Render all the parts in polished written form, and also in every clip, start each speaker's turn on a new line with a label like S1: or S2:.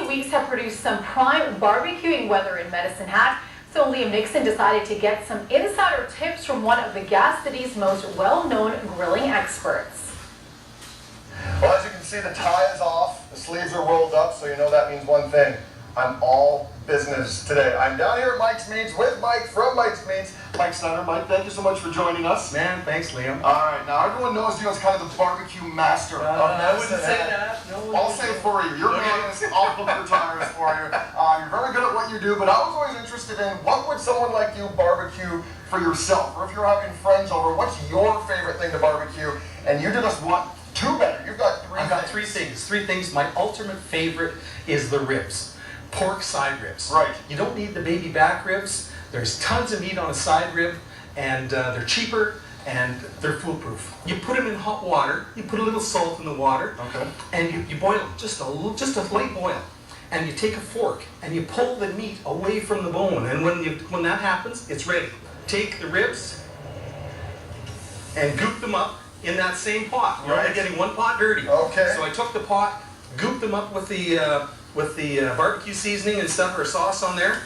S1: few weeks have produced some prime barbecuing weather in Medicine Hat, so Liam Nixon decided to get some insider tips from one of the gas city's most well-known grilling experts.
S2: Well, as you can see, the tie is off, the sleeves are rolled up, so you know that means one thing. I'm all business today. I'm down here at Mike's Meats with Mike from Mike's Meats. Mike Snyder. Mike, thank you so much for joining us.
S3: Man, thanks, Liam.
S2: All right, now everyone knows you as kind of the barbecue master.
S3: I wouldn't say that. No,
S2: I'll say it for you. You're honest. I'll put your tires for you. You're very good at what you do, but I was always interested in what would someone like you barbecue for yourself, or if you're having friends over, what's your favorite thing to barbecue? And you did us what? Two better. You've got three.
S3: I've got three things. My ultimate favorite is the ribs. Pork side ribs.
S2: Right.
S3: You don't need the baby back ribs. There's tons of meat on a side rib, and they're cheaper and they're foolproof. You put them in hot water. You put a little salt in the water.
S2: Okay.
S3: And you boil them, just a light boil. And you take a fork and you pull the meat away from the bone. And when that happens, it's ready. Take the ribs and goop them up in that same pot. You're only getting one pot dirty.
S2: Okay.
S3: So I took the pot, gooped them up with the barbecue seasoning and stuff, or sauce on there,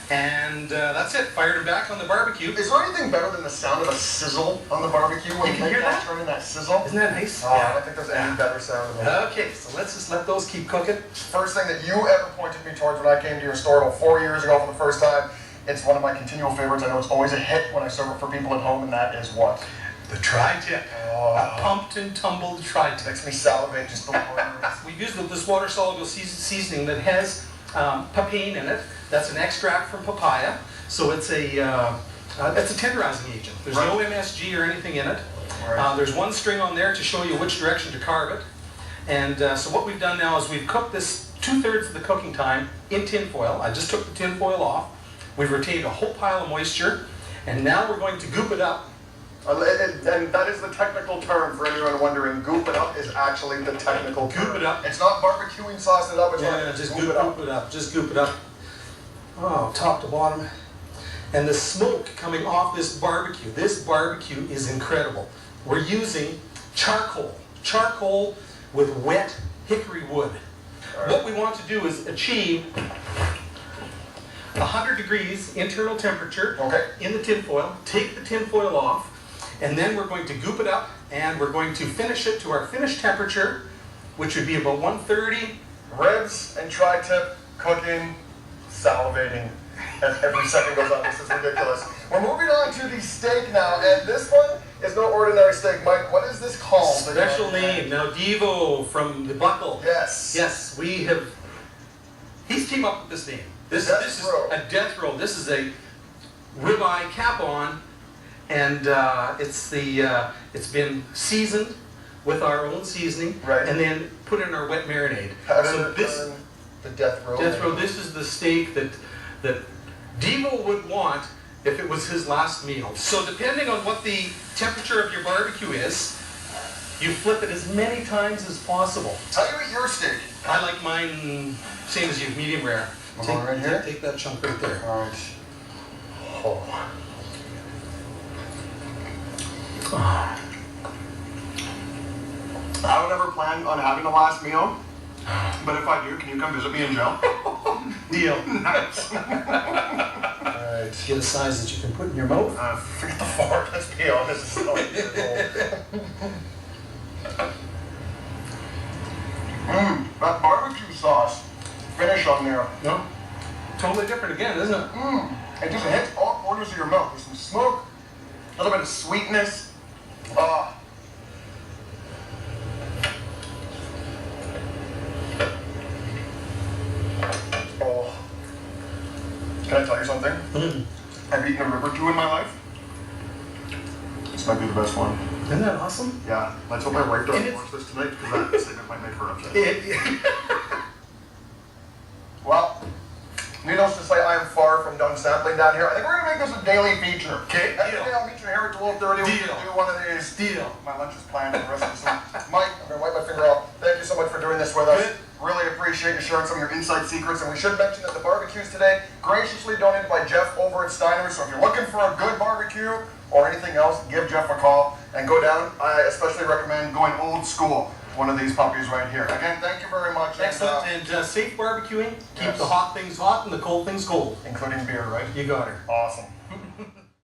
S3: and that's it. Fired them back on the barbecue.
S2: Is there anything better than the sound of a sizzle on the barbecue when
S3: you can hear that?
S2: Turning that sizzle?
S3: Isn't that nice?
S2: Oh, yeah. I don't think there's any better sound than that.
S3: Okay, so let's just let those keep cooking.
S2: First thing that you ever pointed me towards when I came to your store about 4 years ago for the first time, it's one of my continual favorites. I know it's always a hit when I serve it for people at home, and that is what?
S3: The tri-tip.
S2: Oh.
S3: A pumped and tumbled tri-tip.
S2: Makes me salivate just the words.
S3: We use this water-soluble seasoning that has papain in it. That's an extract from papaya. So it's that's a tenderizing agent. There's no MSG or anything in it.
S2: Right.
S3: There's one string on there to show you which direction to carve it. And so what we've done now is we've cooked this 2/3 of the cooking time in tin foil. I just took the tin foil off. We've retained a whole pile of moisture. And now we're going to goop it up.
S2: And that is the technical term for anyone wondering. Goop it up is actually the technical term.
S3: Goop it up.
S2: It's not barbecuing sauce it up. It's
S3: Yeah, just goop it up. Just goop it up. Oh, top to bottom. And the smoke coming off this barbecue is incredible. We're using charcoal with wet hickory wood. Right. What we want to do is achieve 100 degrees internal temperature in the tin foil. Take the tin foil off, and then we're going to goop it up, and we're going to finish it to our finished temperature, which would be about 130.
S2: Ribs and tri-tip cooking, salivating as every second goes on. This is ridiculous. We're moving on to the steak now, and this one is no ordinary steak. Mike, what is this called?
S3: Special name. Now, Devo from the Buckle.
S2: Yes.
S3: Yes, he's came up with this name. This is a death row. This is a ribeye cap on, and it's been seasoned with our own seasoning, and then put in our wet marinade.
S2: So this the death row.
S3: Death row. This is the steak that Devo would want if it was his last meal. So depending on what the temperature of your barbecue is, you flip it as many times as possible.
S2: How do you eat your steak?
S3: I like mine same as you, medium rare. Take that chunk right there.
S2: All right. Oh. I don't ever plan on having the last meal, but if I do, can you come visit me in jail?
S3: Deal.
S2: Nice.
S3: Alright. Get a size that you can put in your mouth.
S2: Forget the fart, let's be honest. That barbecue sauce finish on there.
S3: No? Totally different again, isn't it?
S2: It just hits all corners of your mouth. There's some smoke, a little bit of sweetness. Oh. Can I tell you something? I've eaten a rib or two in my life. This might be the best one.
S3: Isn't that awesome?
S2: Yeah. Let's hope my wife doesn't watch this tonight, because that statement might make her upset. Well, needless to say, I am far from done sampling down here. I think we're going to make this a daily feature.
S3: Okay,
S2: deal. I'll meet you here at 12:30.
S3: Deal.
S2: We'll do one of these.
S3: Deal.
S2: My lunch is planned for the rest of the week. Mike, I'm going to wipe my finger off. Thank you so much for doing this with us.
S3: Good.
S2: Really appreciate you sharing some of your inside secrets. And we should mention that the barbecues today, graciously donated by Jeff over at Steiner's. So if you're looking for a good barbecue or anything else, give Jeff a call and go down. I especially recommend going old school. one of these puppies right here. Again, thank you very much.
S3: Excellent. And safe barbecuing. Keep
S2: Yes.
S3: the hot things hot and the cold things cold.
S2: Including beer, right?
S3: You got her.
S2: Awesome.